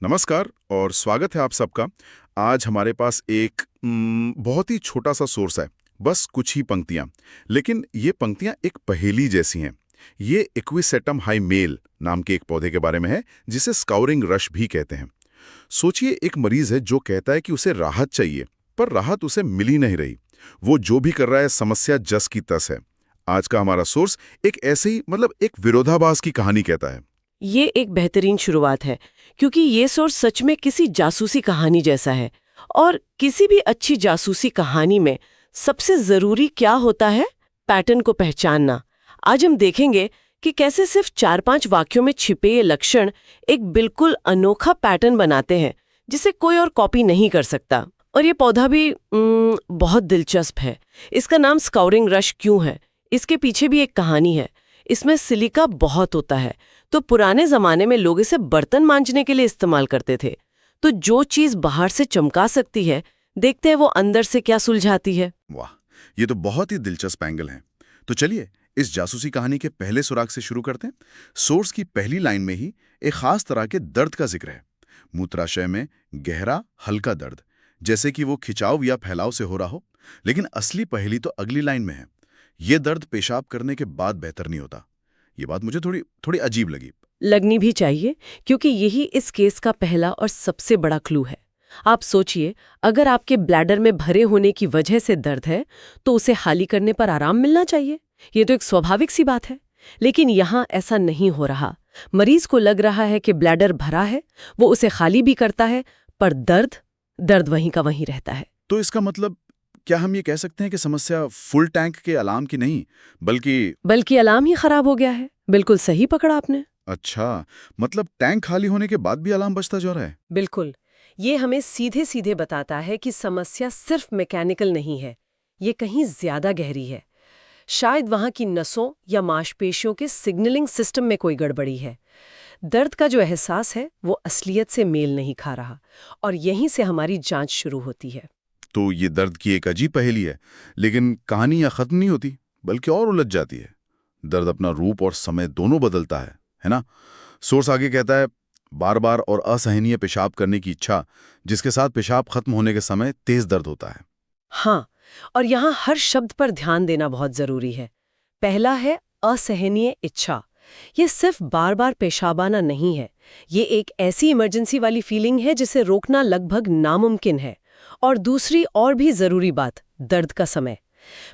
नमस्कार और स्वागत है आप सबका। आज हमारे पास एक बहुत ही छोटा सा सोर्स है, बस कुछ ही पंक्तियां। लेकिन ये पंक्तियां एक पहेली जैसी हैं। ये इक्विसेटम हाइमेल नाम के एक पौधे के बारे में है, जिसे स्काउरिंग रश भी कहते हैं। सोचिए, एक मरीज है जो कहता है कि उसे राहत चाहिए, पर राहत उसे मिल ही नहीं रही। वो जो भी कर रहा है, समस्या जस की तस है। आज का हमारा सोर्स एक ऐसे ही एक विरोधाभास की कहानी कहता है। ये एक बेहतरीन शुरुआत है, क्योंकि ये सोर्स सच में किसी जासूसी कहानी जैसा है। और किसी भी अच्छी जासूसी कहानी में सबसे जरूरी क्या होता है? पैटर्न को पहचानना। आज हम देखेंगे कि कैसे सिर्फ 4-5 वाक्यों में छिपे ये लक्षण एक बिल्कुल अनोखा पैटर्न बनाते हैं, जिसे कोई और कॉपी नहीं कर सकता। और ये पौधा भी बहुत दिलचस्प है। इसका नाम स्काउरिंग रश क्यों है? इसके पीछे भी एक कहानी है। इसमें सिलिका बहुत होता है, तो पुराने जमाने में लोग इसे बर्तन मांजने के लिए इस्तेमाल करते थे। तो जो चीज बाहर से चमका सकती है, देखते हैं वो अंदर से क्या सुलझाती है। वाह, ये तो बहुत ही दिलचस्प एंगल है। तो चलिए इस जासूसी कहानी के पहले सुराग से शुरू करते हैं। सोर्स की पहली लाइन में ही एक खास तरह के दर्द का जिक्र है। मूत्राशय में गहरा हल्का दर्द, जैसे कि वो खिंचाव या फैलाव से हो रहा हो। लेकिन असली पहेली तो अगली लाइन में है। ये दर्द पेशाब करने के बाद बेहतर नहीं होता। ये बात मुझे थोड़ी थोड़ी अजीब लगी। लगनी भी चाहिए, क्योंकि यही इस केस का पहला और सबसे बड़ा क्लू है। आप सोचिए, अगर आपके ब्लैडर में भरे होने की वजह से दर्द है, तो उसे खाली करने पर आराम मिलना चाहिए। ये तो एक स्वाभाविक सी बात है। लेकिन यहाँ ऐसा नहीं हो रहा। मरीज को लग रहा है कि ब्लैडर भरा है, वो उसे खाली भी करता है, पर दर्द वहीं का वहीं रहता है। तो इसका मतलब क्या हम ये कह सकते हैं कि समस्या फुल टैंक के अलार्म की नहीं, बल्कि अलार्म ही खराब हो गया है। बिल्कुल सही पकड़ा आपने। अच्छा, मतलब टैंक खाली होने के बाद भी अलार्म बजता जा रहा है। बिल्कुल। ये हमें सीधे सीधे बताता है कि समस्या सिर्फ मैकेनिकल नहीं है, ये कहीं ज्यादा गहरी है। शायद वहां की नसों या मांसपेशियों के सिग्नलिंग सिस्टम में कोई गड़बड़ी है। दर्द का जो एहसास है वो असलियत से मेल नहीं खा रहा, और यहीं से हमारी जांच शुरू होती है। तो ये दर्द की एक अजीब पहेली है, लेकिन कहानी यहाँ खत्म नहीं होती, बल्कि और उलझ जाती है। दर्द अपना रूप और समय दोनों बदलता है ना? सोर्स आगे कहता है, बार बार और असहनीय पेशाब करने की इच्छा, जिसके साथ पेशाब खत्म होने के समय तेज दर्द होता है। हाँ, और यहाँ हर शब्द पर ध्यान देना बहुत जरूरी है। पहला है असहनीय इच्छा। ये सिर्फ बार बार पेशाब आना नहीं है, ये एक ऐसी इमरजेंसी वाली फीलिंग है जिसे रोकना लगभग नामुमकिन है। और दूसरी और भी जरूरी बात, दर्द का समय।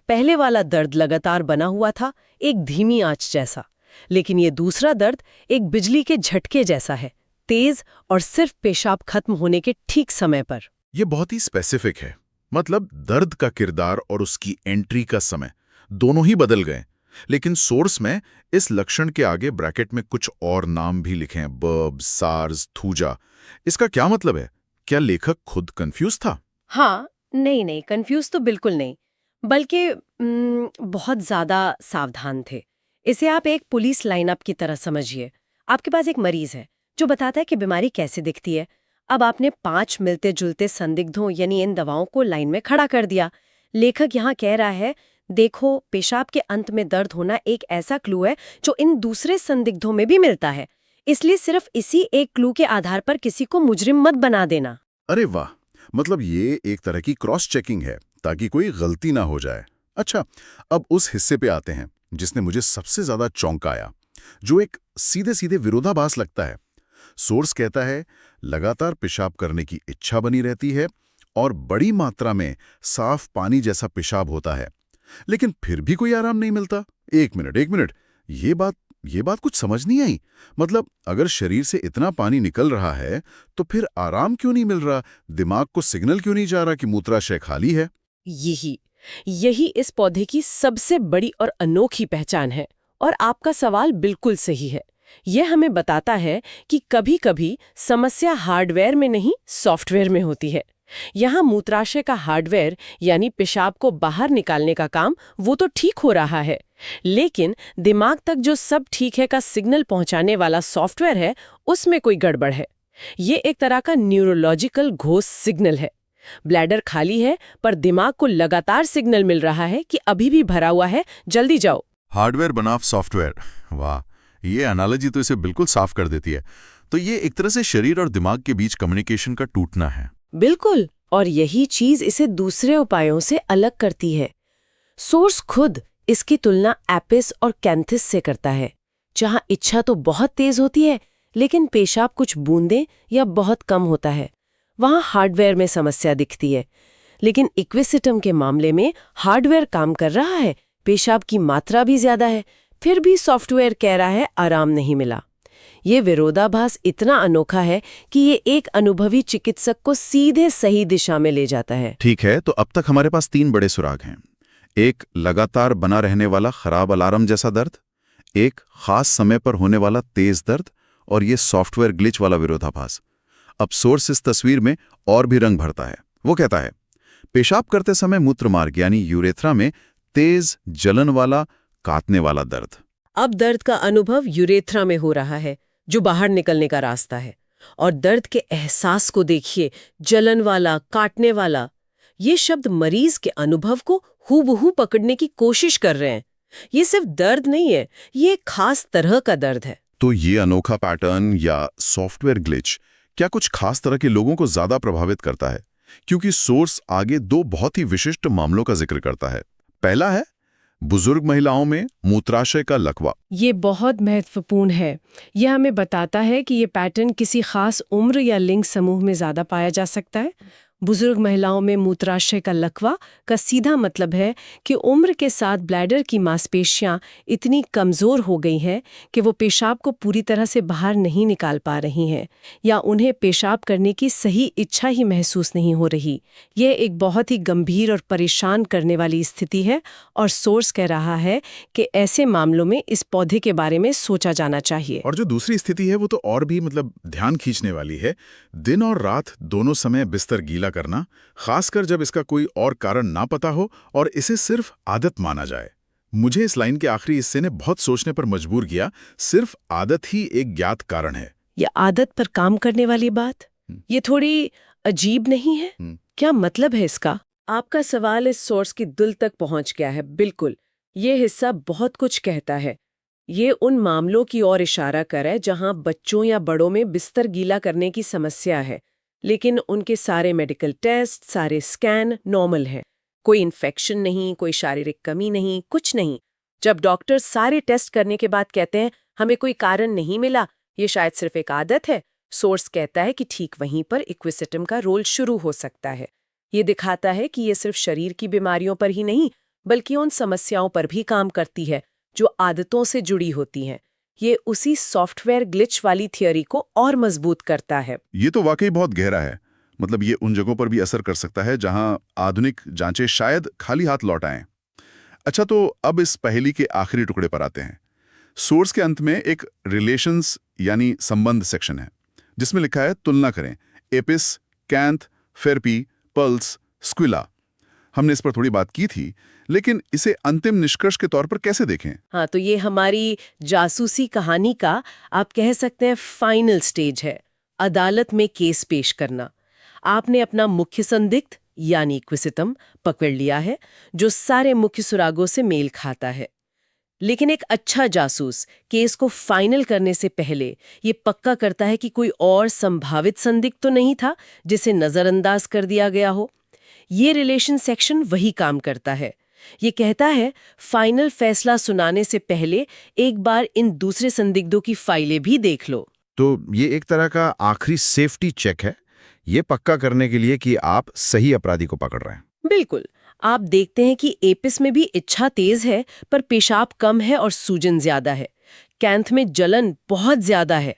पहले वाला दर्द लगातार बना हुआ था, एक धीमी आंच जैसा। लेकिन ये दूसरा दर्द एक बिजली के झटके जैसा है, तेज और सिर्फ पेशाब खत्म होने के ठीक समय पर। ये बहुत ही स्पेसिफिक है। मतलब दर्द का किरदार और उसकी एंट्री का समय दोनों ही बदल गए। लेकिन सोर्स में इस लक्षण के आगे ब्रैकेट में कुछ और नाम भी लिखे हैं, बर्ब, सार्स, थूजा। इसका क्या मतलब है? क्या लेखक खुद कंफ्यूज था? हाँ, नहीं, कंफ्यूज तो बिल्कुल नहीं, बल्कि बहुत ज्यादा सावधान थे। इसे आप एक पुलिस लाइनअप की तरह समझिए। आपके पास एक मरीज है जो बताता है कि बीमारी कैसे दिखती है। अब आपने 5 मिलते जुलते संदिग्धों यानी इन दवाओं को लाइन में खड़ा कर दिया। लेखक यहाँ कह रहा है, देखो, पेशाब के अंत में दर्द होना एक ऐसा क्लू है जो इन दूसरे संदिग्धों में भी मिलता है। इसलिए सिर्फ इसी एक क्लू के आधार पर किसी को मुजरिम मत बना देना। अरे वाह, मतलब ये एक तरह की क्रॉस चेकिंग है, ताकि कोई गलती ना हो जाए। अच्छा, अब उस हिस्से पे आते हैं जिसने मुझे सबसे ज्यादा चौंकाया, जो एक सीधे सीधे विरोधाभास लगता है। सोर्स कहता है, लगातार पेशाब करने की इच्छा बनी रहती है और बड़ी मात्रा में साफ पानी जैसा पेशाब होता है, लेकिन फिर भी कोई आराम नहीं मिलता। एक मिनट, ये बात कुछ समझ नहीं आई। मतलब अगर शरीर से इतना पानी निकल रहा है, तो फिर आराम क्यों नहीं मिल रहा? दिमाग को सिग्नल क्यों नहीं जा रहा कि मूत्राशय खाली है? यही यही इस पौधे की सबसे बड़ी और अनोखी पहचान है। और आपका सवाल बिल्कुल सही है। यह हमें बताता है कि कभी-कभी समस्या हार्डवेयर में नहीं, सॉफ्टवेयर में होती है। यहाँ मूत्राशय का हार्डवेयर यानी पेशाब को बाहर निकालने का काम वो तो ठीक हो रहा है, लेकिन दिमाग तक जो सब ठीक है का सिग्नल पहुंचाने वाला सॉफ्टवेयर है, उसमें कोई गड़बड़ है। ये एक तरह का न्यूरोलॉजिकल घोष सिग्नल है। ब्लैडर खाली है, पर दिमाग को लगातार सिग्नल मिल रहा है कि अभी भी भरा हुआ है, जल्दी जाओ। हार्डवेयर बनाम सॉफ्टवेयर, वाह, ये एनालॉजी तो इसे बिल्कुल साफ कर देती है। तो ये एक तरह से शरीर और दिमाग के बीच कम्युनिकेशन का टूटना है। बिल्कुल, और यही चीज इसे दूसरे उपायों से अलग करती है। सोर्स खुद इसकी तुलना एपिस और कैंथिस से करता है, जहां इच्छा तो बहुत तेज होती है लेकिन पेशाब कुछ बूंदें या बहुत कम होता है। वहां हार्डवेयर में समस्या दिखती है। लेकिन इक्विसिटम के मामले में हार्डवेयर काम कर रहा है, पेशाब की मात्रा भी ज्यादा है, फिर भी सॉफ्टवेयर कह रहा है आराम नहीं मिला। ये विरोधाभास इतना अनोखा है कि ये एक अनुभवी चिकित्सक को सीधे सही दिशा में ले जाता है। ठीक है, तो अब तक हमारे पास 3 बड़े सुराग हैं। एक लगातार बना रहने वाला खराब अलार्म जैसा दर्द, एक खास समय पर होने वाला तेज दर्द, और ये सॉफ्टवेयर ग्लिच वाला विरोधाभास। अब सोर्स इस तस्वीर में और भी रंग भरता है। वो कहता है, पेशाब करते समय मूत्रमार्ग यानी यूरेथ्रा में तेज जलन वाला, काटने वाला दर्द। अब दर्द का अनुभव यूरेथ्रा में हो रहा है, जो बाहर निकलने का रास्ता है। और दर्द के एहसास को देखिए, जलन वाला, काटने वाला। ये शब्द मरीज के अनुभव को हूबहू पकड़ने की कोशिश कर रहे हैं। ये सिर्फ दर्द नहीं है, ये एक खास तरह का दर्द है। तो ये अनोखा पैटर्न या सॉफ्टवेयर ग्लिच क्या कुछ खास तरह के लोगों को ज्यादा प्रभावित करता है? क्योंकि सोर्स आगे 2 बहुत ही विशिष्ट मामलों का जिक्र करता है। पहला है बुजुर्ग महिलाओं में मूत्राशय का लकवा। ये बहुत महत्वपूर्ण है। यह हमें बताता है कि ये पैटर्न किसी खास उम्र या लिंग समूह में ज्यादा पाया जा सकता है। बुजुर्ग महिलाओं में मूत्राशय का लकवा का सीधा मतलब है कि उम्र के साथ ब्लैडर की मांसपेशियां इतनी कमजोर हो गई हैं कि वो पेशाब को पूरी तरह से बाहर नहीं निकाल पा रही हैं, या उन्हें पेशाब करने की सही इच्छा ही महसूस नहीं हो रही। यह एक बहुत ही गंभीर और परेशान करने वाली स्थिति है, और सोर्स कह रहा है कि ऐसे मामलों में इस पौधे के बारे में सोचा जाना चाहिए। और जो दूसरी स्थिति है वो तो और भी ध्यान खींचने वाली है। दिन और रात दोनों समय बिस्तर गीला करना, खासकर जब इसका कोई और कारण ना पता हो और इसे सिर्फ आदत माना जाए। मुझे इस लाइन के आखिरी हिस्से ने बहुत सोचने पर मजबूर किया। सिर्फ आदत ही एक ज्ञात कारण है। ये आदत पर काम करने वाली बात, ये थोड़ी अजीब नहीं है? क्या मतलब है इसका? आपका सवाल इस सोर्स की दिल तक पहुंच गया है। बिल्कुल, ये हिस्सा बहुत कुछ कहता है। ये उन मामलों की ओर इशारा करे जहां बच्चों या बड़ों में बिस्तर गीला करने की समस्या है, लेकिन उनके सारे मेडिकल टेस्ट, सारे स्कैन नॉर्मल है। कोई इन्फेक्शन नहीं, कोई शारीरिक कमी नहीं, कुछ नहीं। जब डॉक्टर सारे टेस्ट करने के बाद कहते हैं हमें कोई कारण नहीं मिला, ये शायद सिर्फ एक आदत है, सोर्स कहता है कि ठीक वहीं पर इक्विसिटम का रोल शुरू हो सकता है। ये दिखाता है कि ये सिर्फ शरीर की बीमारियों पर ही नहीं, बल्कि उन समस्याओं पर भी काम करती है जो आदतों से जुड़ी होती हैं। ये उसी सॉफ्टवेयर ग्लिच वाली थियरी को और मजबूत करता है। ये तो वाकई बहुत गहरा है। ये उन जगहों पर भी असर कर सकता है जहां आधुनिक जांचें शायद खाली हाथ लौट आएं। अच्छा, तो अब इस पहेली के आखिरी टुकड़े पर आते हैं। सोर्स के अंत में एक रिलेशंस यानी संबंध सेक्शन है, जिसमें लिखा है तुलना करें एपिस, कैंथ, फेरपी, पल्स, स्क्विला। हमने इस पर थोड़ी बात की थी, लेकिन इसे अंतिम निष्कर्ष के तौर पर कैसे देखें? हाँ, तो ये हमारी जासूसी कहानी का आप कह सकते हैं फाइनल स्टेज है। अदालत में केस पेश करना। आपने अपना मुख्य संदिग्ध यानी इक्विसिटम पकड़ लिया है, जो सारे मुख्य सुरागों से मेल खाता है। लेकिन एक अच्छा जासूस केस को फाइनल करने से पहले ये पक्का करता है कि कोई और संभावित संदिग्ध तो नहीं था जिसे नजरअंदाज कर दिया गया हो। ये रिलेशन सेक्शन वही काम करता है। ये कहता है फाइनल फैसला सुनाने से पहले एक बार इन दूसरे संदिग्धों की फाइलें भी देख लो। तो ये एक तरह का आखिरी सेफ्टी चेक है, ये पक्का करने के लिए कि आप सही अपराधी को पकड़ रहे हैं। बिल्कुल। आप देखते हैं कि एपिस में भी इच्छा तेज है, पर पेशाब कम है और सूजन ज्यादा है। कैंथ में जलन बहुत ज्यादा है।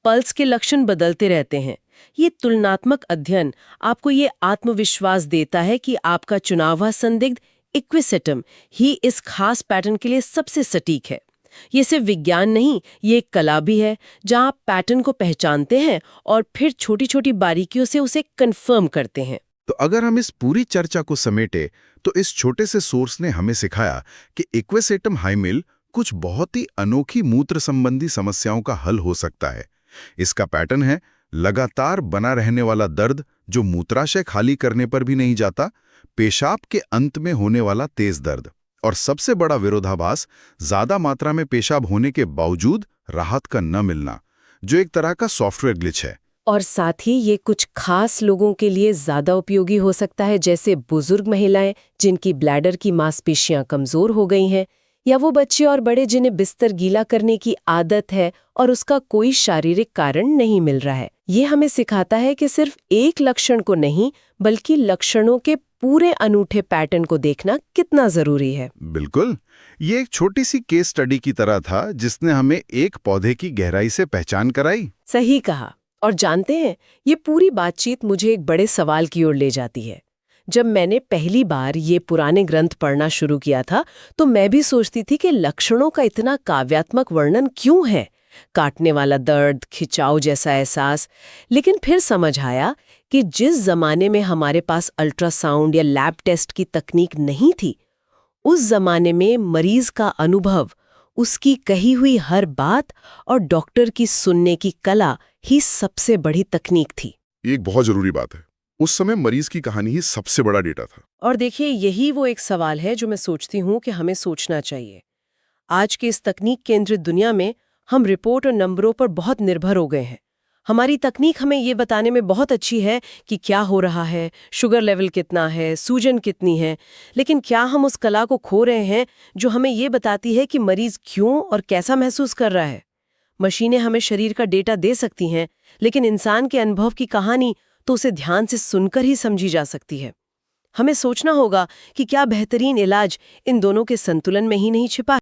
पल्स के लक्षण बदलते रहते हैं। ये तुलनात्मक अध्ययन आपको ये आत्मविश्वास देता है कि आपका चुनावा संदिग्ध इक्विसिटम ही इस खास पैटर्न के लिए सबसे सटीक है। ये सिर्फ विज्ञान नहीं, ये एक कला भी है, जहां आप पैटर्न को पहचानते हैं और फिर छोटी छोटी बारीकियों से उसे कंफर्म करते हैं। तो अगर हम इस पूरी चर्चा को समेटे, तो इस छोटे से सोर्स ने हमें सिखाया कि इक्विसिटम हाइमेल कुछ बहुत ही अनोखी मूत्र संबंधी समस्याओं का हल हो सकता है। इसका पैटर्न है लगातार बना रहने वाला दर्द जो मूत्राशय खाली करने पर भी नहीं जाता, पेशाब के अंत में होने वाला तेज दर्द, और सबसे बड़ा विरोधाभास ज्यादा मात्रा में पेशाब होने के बावजूद राहत का न मिलना, जो एक तरह का सॉफ्टवेयर ग्लिच है। और साथ ही ये कुछ खास लोगों के लिए ज्यादा उपयोगी हो सकता है, जैसे बुजुर्ग महिलाएं जिनकी ब्लैडर की मांसपेशियां कमजोर हो गई हैं, या वो बच्चे और बड़े जिन्हें बिस्तर गीला करने की आदत है और उसका कोई शारीरिक कारण नहीं मिल रहा है। ये हमें सिखाता है कि सिर्फ एक लक्षण को नहीं, बल्कि लक्षणों के पूरे अनूठे पैटर्न को देखना कितना जरूरी है। बिल्कुल, ये एक छोटी सी केस स्टडी की तरह था जिसने हमें एक पौधे की गहराई से पहचान कराई। सही कहा। और जानते हैं, ये पूरी बातचीत मुझे एक बड़े सवाल की ओर ले जाती है। जब मैंने पहली बार ये पुराने ग्रंथ पढ़ना शुरू किया था, तो मैं भी सोचती थी कि लक्षणों का इतना काव्यात्मक वर्णन क्यों है, काटने वाला दर्द, खिंचाव जैसा एहसास। लेकिन फिर समझ आया कि जिस जमाने में हमारे पास अल्ट्रासाउंड या लैब टेस्ट की तकनीक नहीं थी, उस जमाने में मरीज का अनुभव, उसकी कही हुई हर बात और डॉक्टर की सुनने की कला ही सबसे बड़ी तकनीक थी। ये एक बहुत जरूरी बात है। उस समय मरीज की कहानी ही सबसे बड़ा डेटा था। और देखिए, यही वो एक सवाल है जो मैं सोचती हूँ कि हमें सोचना चाहिए। आज के इस तकनीक केंद्रित दुनिया में हम रिपोर्ट और नंबरों पर बहुत निर्भर हो गए हैं। हमारी तकनीक हमें ये बताने में बहुत अच्छी है कि क्या हो रहा है, शुगर लेवल कितना है, सूजन कितनी है, लेकिन क्या हम उस कला को खो रहे हैं जो हमें ये बताती है कि मरीज क्यों और कैसा महसूस कर रहा है? मशीनें हमें शरीर का डेटा दे सकती हैं, लेकिन इंसान के अनुभव की कहानी तो उसे ध्यान से सुनकर ही समझी जा सकती है। हमें सोचना होगा कि क्या बेहतरीन इलाज इन दोनों के संतुलन में ही नहीं छिपा है।